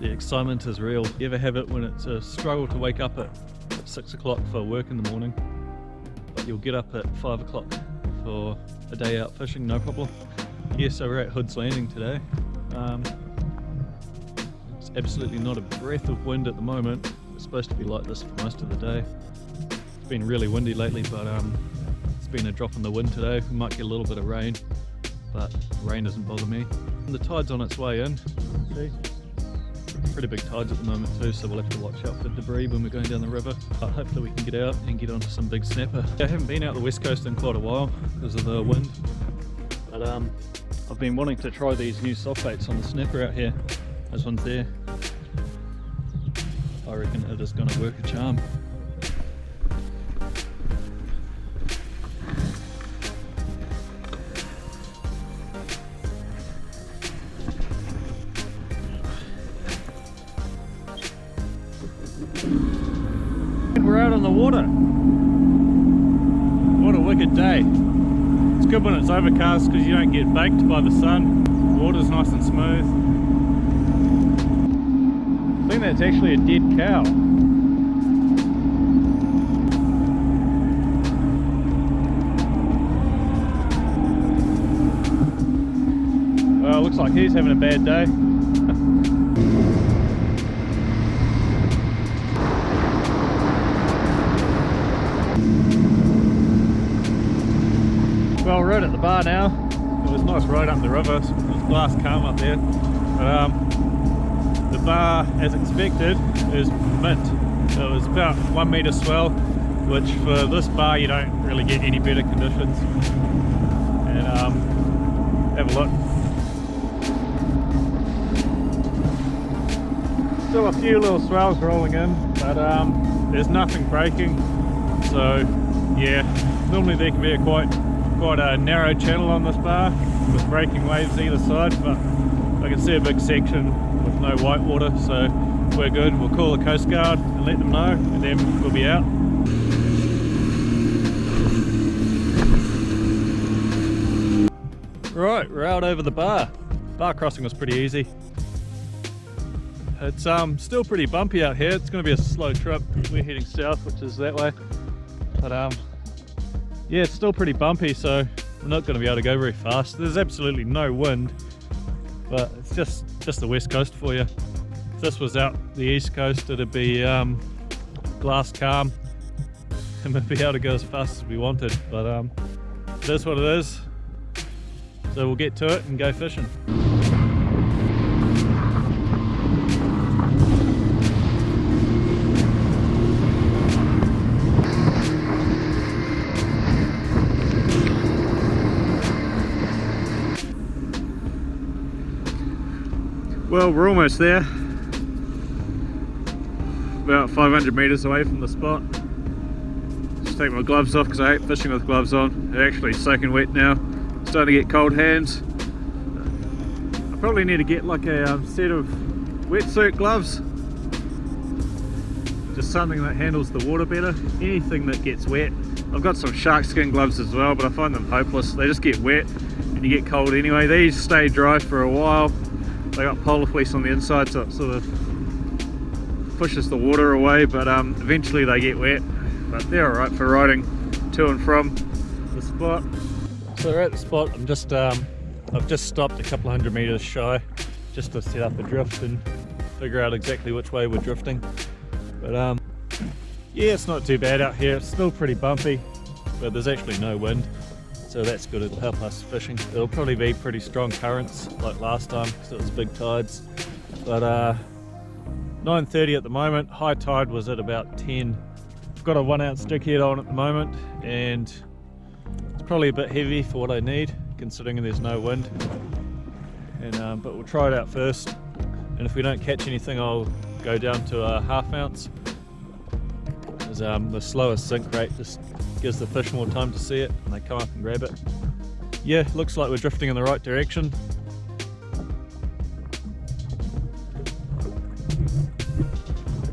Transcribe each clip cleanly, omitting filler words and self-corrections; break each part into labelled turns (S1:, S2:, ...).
S1: The excitement is real. You ever have it when it's a struggle to wake up at 6 o'clock for work in the morning, but you'll get up at 5 o'clock for a day out fishing, no problem. Yeah, so we're at Hood's Landing today. It's absolutely not a breath of wind at the moment. It's supposed to be like this for most of the day. It's been really windy lately, but it's been a drop in the wind today. We might get a little bit of rain, but rain doesn't bother me. And the tide's on its way in. See? Pretty big tides at the moment too, so we'll have to watch out for debris when we're going down the river. But hopefully we can get out and get onto some big snapper. I haven't been out the west coast in quite a while because of the wind, but I've been wanting to try these new soft baits on the snapper out here. This one's there. I reckon it is going to work a charm. We're out on the water. What a wicked day. It's good when it's overcast because you don't get baked by the sun. The water's nice and smooth. I think that's actually a dead cow. Well, looks like he's having a bad day. Well, we're right at the bar now. It was nice right up the river. It was glass calm up there. But the bar, as expected, is mint. So it was about 1 metre swell, which for this bar you don't really get any better conditions. And have a look. Still a few little swells rolling in, but there's nothing breaking. So yeah, normally there can be quite a narrow channel on this bar with breaking waves either side, but I can see a big section with no white water, so we're good. We'll call the Coast Guard and let them know, and then we'll be out. Right, we're out over the bar. Bar crossing was pretty easy. It's still pretty bumpy out here. It's going to be a slow trip. We're heading south, which is that way, but yeah, it's still pretty bumpy, so we're not going to be able to go very fast. There's absolutely no wind, but it's just the west coast for you. If this was out the east coast, it'd be glass calm and we'd be able to go as fast as we wanted, but it is what it is. So we'll get to it and go fishing. Well, we're almost there, about 500 metres away from the spot. Just take my gloves off because I hate fishing with gloves on. They're actually soaking wet now, starting to get cold hands. I probably need to get like a set of wetsuit gloves, just something that handles the water better. Anything that gets wet. I've got some shark skin gloves as well, but I find them hopeless. They just get wet and you get cold anyway. These stay dry for a while. They got polar fleece on the inside, so it sort of pushes the water away, but eventually they get wet. But they're alright for riding to and from the spot. So we're at the spot. I've just stopped a couple hundred metres shy just to set up a drift and figure out exactly which way we're drifting. But yeah, it's not too bad out here. It's still pretty bumpy, but there's actually no wind. So that's good, it'll help us fishing. It'll probably be pretty strong currents like last time because it was big tides. But 9:30 at the moment, high tide was at about 10. I've got a 1 ounce jig head on at the moment and it's probably a bit heavy for what I need considering there's no wind. And but we'll try it out first. And if we don't catch anything, I'll go down to a 1/2 ounce. Because the slower sink rate just gives the fish more time to see it and they come up and grab it. Yeah, looks like we're drifting in the right direction.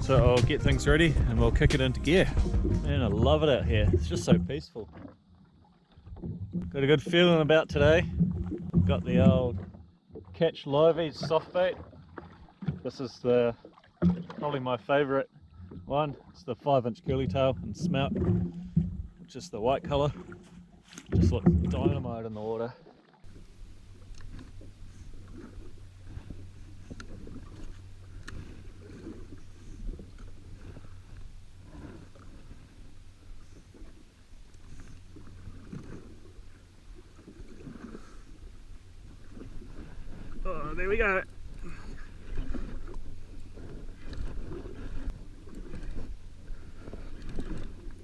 S1: So I'll get things ready and we'll kick it into gear. Man, I love it out here. It's just so peaceful. Got a good feeling about today. Got the old Catch Liveys soft bait. This is probably my favourite one. It's the 5-inch curly tail and smout, which is the white colour. Just looks dynamite in the water. Oh, there we go.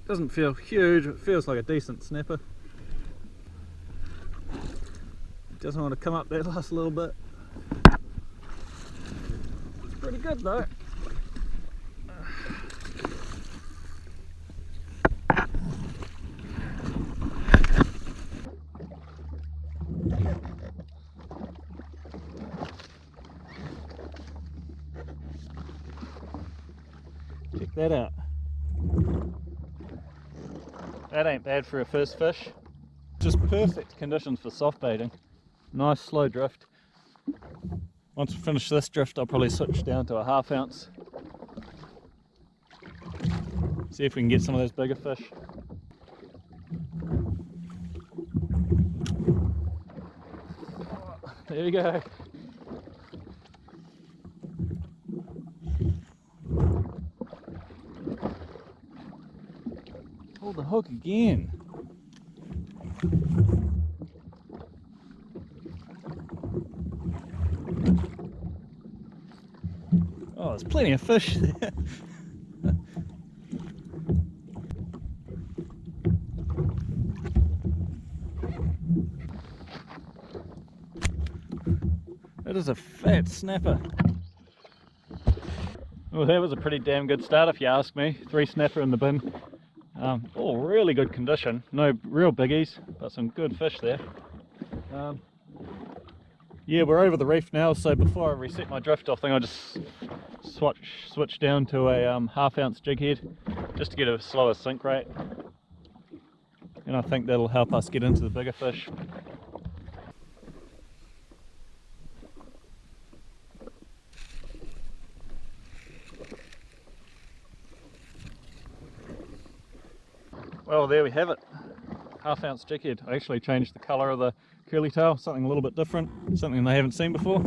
S1: Doesn't feel huge, it feels like a decent snapper. Doesn't want to come up that last little bit. It's pretty good though. Check that out. That ain't bad for a first fish. Just perfect conditions for soft baiting. Nice slow drift. Once we finish this drift, I'll probably switch down to a 1/2 ounce. See if we can get some of those bigger fish. There we go. Hold the hook again. Oh, there's plenty of fish there. That is a fat snapper. Well, that was a pretty damn good start if you ask me. 3 snapper in the bin. All really good condition. No real biggies, but some good fish there. Yeah, we're over the reef now, so before I reset my drift off thing, I just switch down to a 1/2 ounce jig head just to get a slower sink rate, and I think that'll help us get into the bigger fish. Well, there we have it. 1/2 ounce jig head. I actually changed the colour of the curly tail, something a little bit different, something they haven't seen before.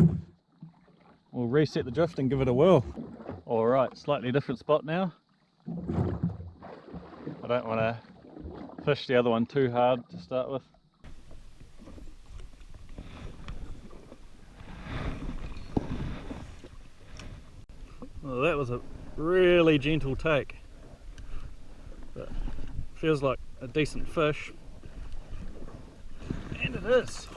S1: We'll reset the drift and give it a whirl. Alright, slightly different spot now. I don't want to fish the other one too hard to start with. Well, that was a really gentle take, but feels like a decent fish, and it is.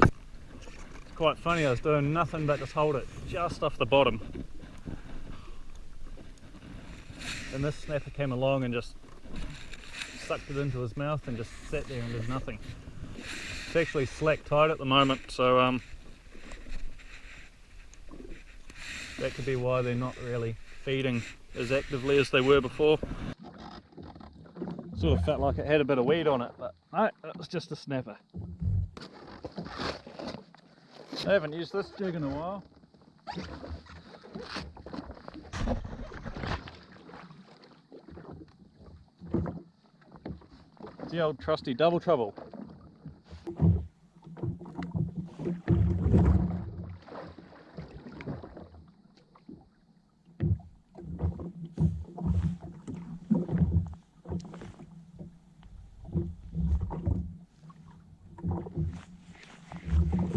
S1: It's quite funny, I was doing nothing but just hold it just off the bottom, and this snapper came along and just sucked it into his mouth and just sat there and did nothing. It's actually slack tight at the moment, so that could be why they're not really feeding as actively as they were before. Sort of felt like it had a bit of weed on it, but no, it was just a snapper. I haven't used this jig in a while. It's the old trusty double trouble.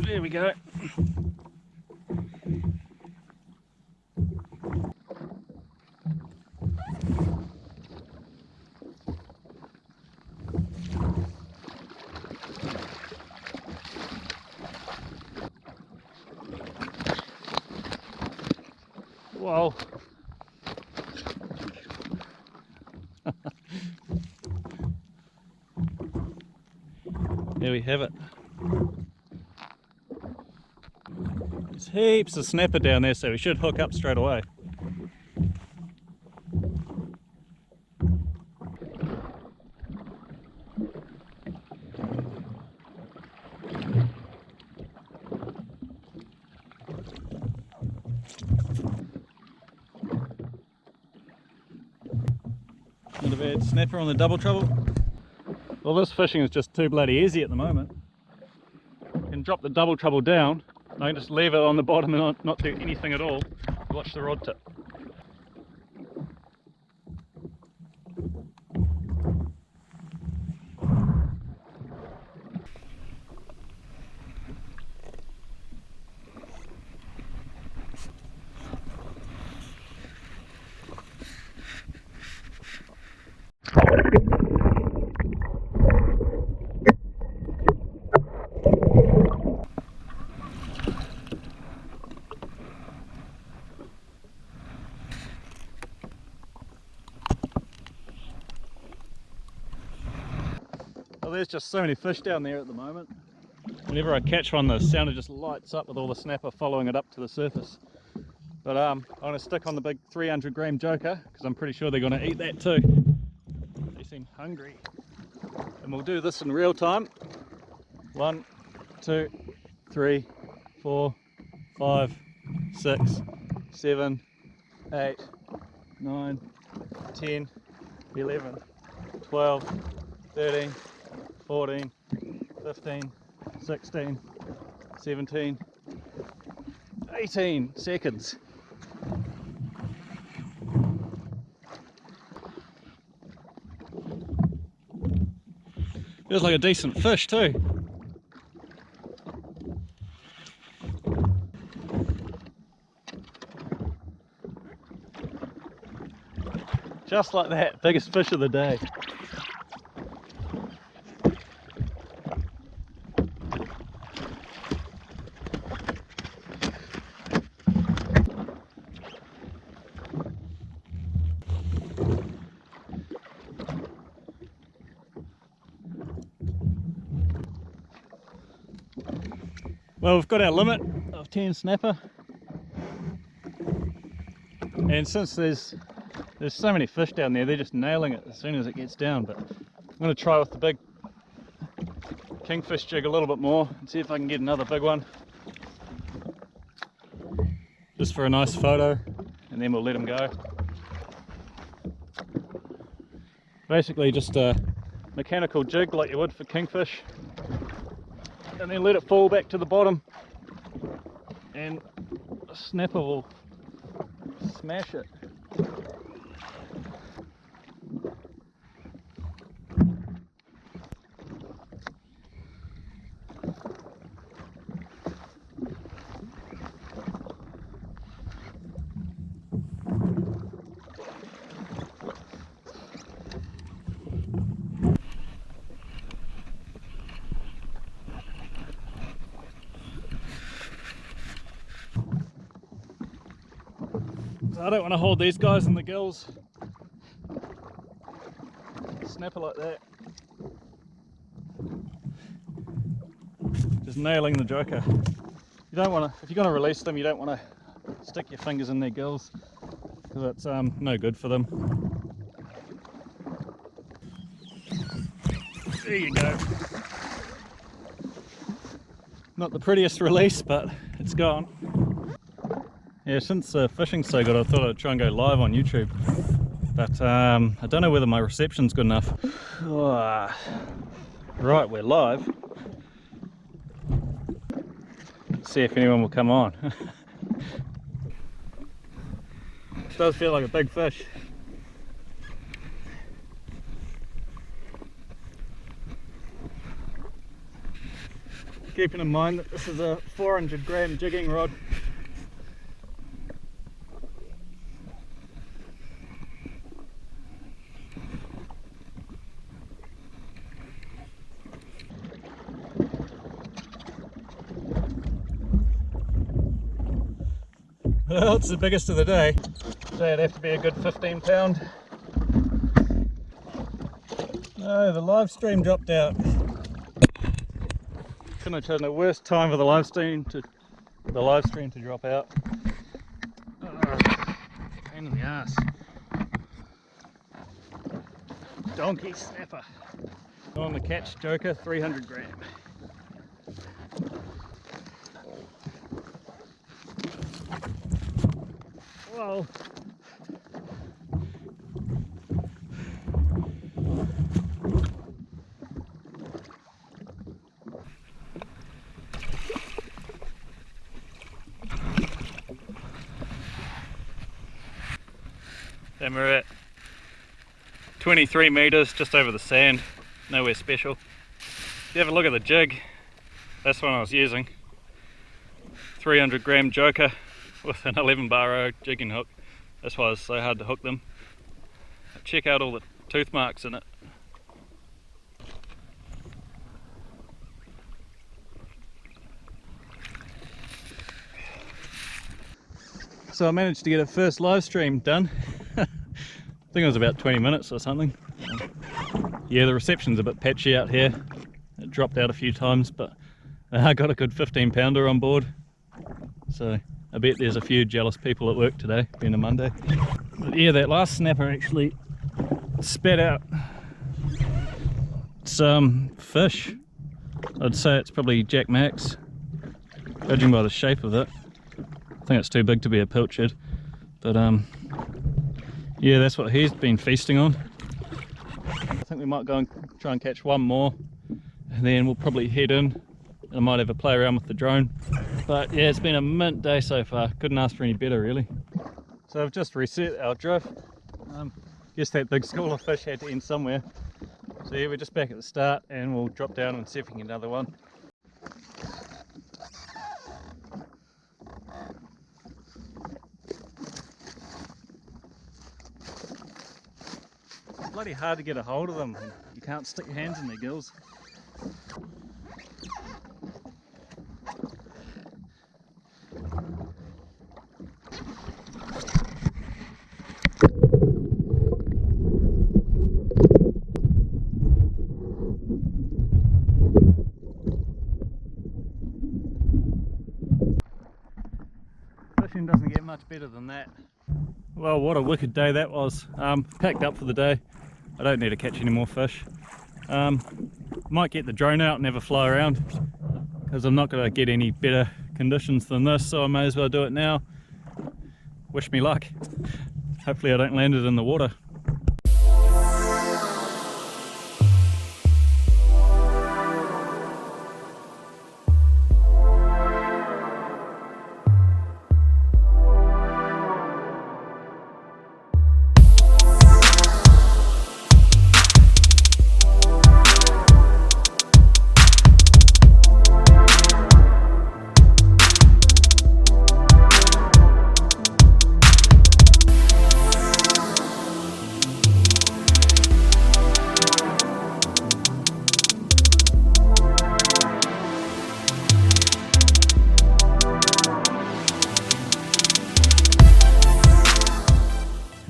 S1: There we go. Whoa. There we have it. There's heaps of snapper down there, so we should hook up straight away. Bit of a snapper on the double trouble. Well, this fishing is just too bloody easy at the moment. You can drop the double trouble down, and I can just leave it on the bottom and not do anything at all. Watch the rod tip. Well, there's just so many fish down there at the moment. Whenever I catch one, the sounder just lights up with all the snapper following it up to the surface. But I'm going to stick on the big 300 gram joker because I'm pretty sure they're going to eat that too. They seem hungry. And we'll do this in real time. 1, 2, 3, 4, 5, 6, 7, 8, 9, 10, 11, 12, 13, 14, 15, 16, 17, 18 seconds. Feels like a decent fish too. Just like that, biggest fish of the day. Well, we've got our limit of 10 snapper, and since there's so many fish down there, they're just nailing it as soon as it gets down. But I'm going to try with the big kingfish jig a little bit more and see if I can get another big one, just for a nice photo, and then we'll let them go. Basically just a mechanical jig like you would for kingfish, and then let it fall back to the bottom, and the snapper will smash it. So I don't want to hold these guys in the gills. Snapper like that. Just nailing the joker. You don't want to, if you're going to release them, you don't want to stick your fingers in their gills, because it's no good for them. There you go. Not the prettiest release, but it's gone. Yeah, since fishing's so good, I thought I'd try and go live on YouTube, but I don't know whether my reception's good enough. Right, we're live. Let's see if anyone will come on. It does feel like a big fish. Keeping in mind that this is a 400 gram jigging rod. Well, it's the biggest of the day, so it'd have to be a good 15 pound. No, the live stream dropped out. Couldn't have chosen the worst time for the live stream to drop out. Pain in the ass. Donkey snapper. On the catch joker, 300 gram. Whoa. And we're at 23 meters just over the sand, nowhere special. If you have a look at the jig, that's one I was using. 300 gram joker with an 11 bar jigging hook. That's why it's so hard to hook them. Check out all the tooth marks in it. So I managed to get a first live stream done. I think it was about 20 minutes or something. Yeah, the reception's a bit patchy out here. It dropped out a few times, but I got a good 15 pounder on board. So I bet there's a few jealous people at work today, being a Monday. But yeah, that last snapper actually spat out some fish. I'd say it's probably Jack Max, judging by the shape of it. I think it's too big to be a pilchard, but yeah, that's what he's been feasting on. I think we might go and try and catch one more, and then we'll probably head in. I might have a play around with the drone. But yeah, it's been a mint day so far. Couldn't ask for any better, really. So I've just reset our drift. Guess that big school of fish had to end somewhere. So yeah, we're just back at the start, and we'll drop down and see if we can get another one. It's bloody hard to get a hold of them. You can't stick your hands in their gills. Fishing doesn't get much better than that. Well, what a wicked day that was. Packed up for the day. I don't need to catch any more fish. Might get the drone out and have a fly around, because I'm not going to get any better conditions than this, so I may as well do it now. Wish me luck. Hopefully I don't land it in the water.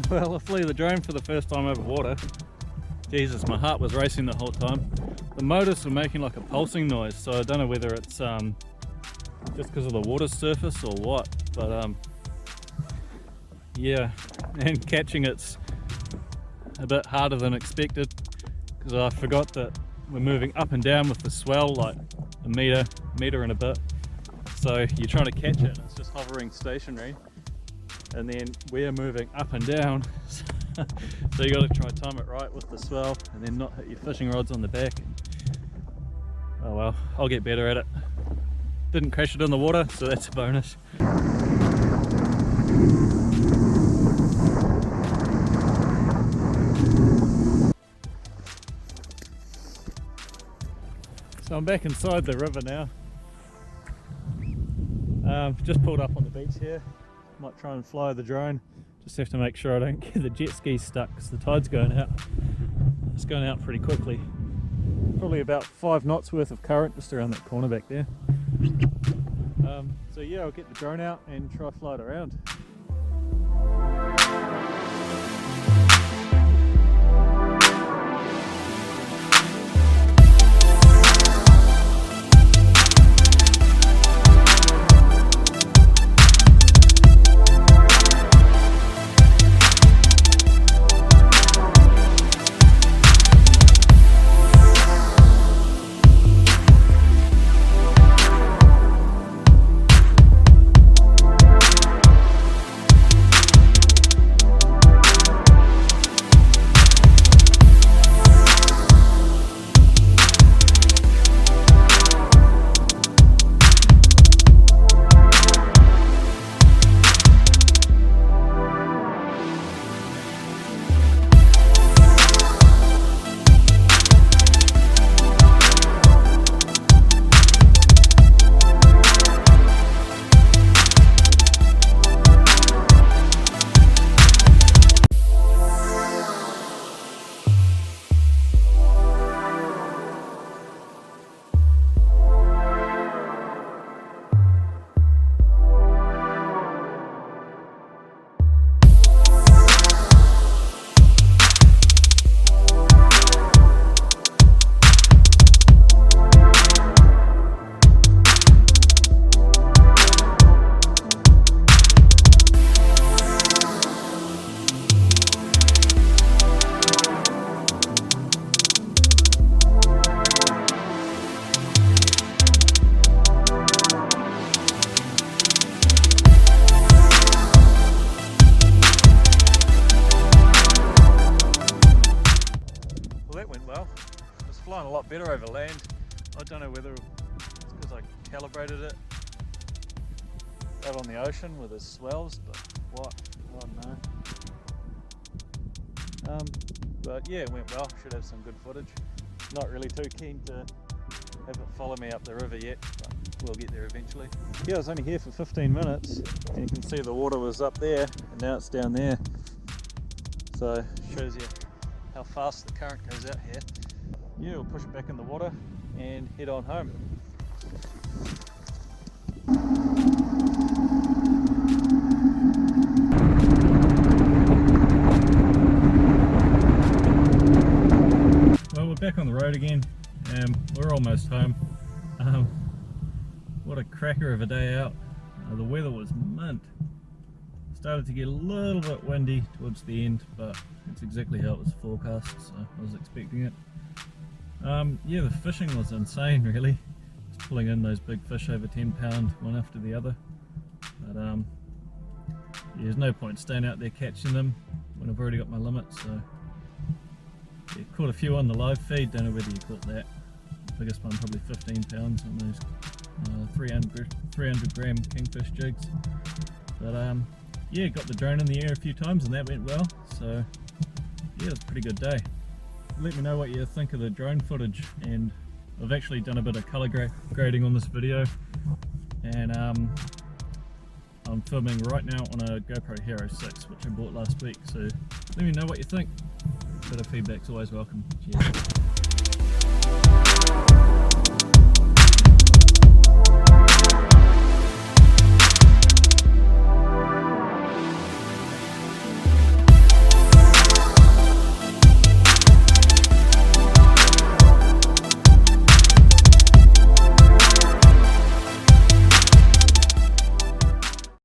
S1: Well, I flew the drone for the first time over water. Jesus, my heart was racing the whole time. The motors were making like a pulsing noise, so I don't know whether it's just because of the water surface or what, but yeah, and catching it's a bit harder than expected, because I forgot that we're moving up and down with the swell like a meter and a bit. So you're trying to catch it and it's just hovering stationary, and then we're moving up and down. So you got to try time it right with the swell and then not hit your fishing rods on the back. Oh well, I'll get better at it. Didn't crash it in the water, so that's a bonus. So I'm back inside the river now. Just pulled up on the beach here. Might try and fly the drone. Just have to make sure I don't get the jet ski stuck because the tide's going out. It's going out pretty quickly. Probably about 5 knots worth of current just around that corner back there. So yeah, I'll get the drone out and try fly it around. flying a lot better over land. I don't know whether it's because I calibrated it out on the ocean with the swells, but what? I don't know. But yeah, it went well. Should have some good footage. Not really too keen to have it follow me up the river yet, but we'll get there eventually. Yeah, I was only here for 15 minutes, and you can see the water was up there, and now it's down there. So shows you how fast the current goes out here. Yeah, we'll push it back in the water and head on home. Well, we're back on the road again. We're almost home. What a cracker of a day out. The weather was mint. Started to get a little bit windy towards the end, but it's exactly how it was forecast, so I was expecting it. Yeah, the fishing was insane really. Just pulling in those big fish over 10 pound, one after the other. But yeah, there's no point staying out there catching them when I've already got my limit, so yeah, caught a few on the live feed, don't know whether you caught that. The biggest one probably 15 pounds on those 300 gram kingfish jigs. But yeah, got the drone in the air a few times and that went well, so yeah, it was a pretty good day. Let me know what you think of the drone footage, and I've actually done a bit of color grading on this video, and I'm filming right now on a GoPro Hero 6 which I bought last week, so let me know what you think. Bit of feedback's always welcome. Cheers.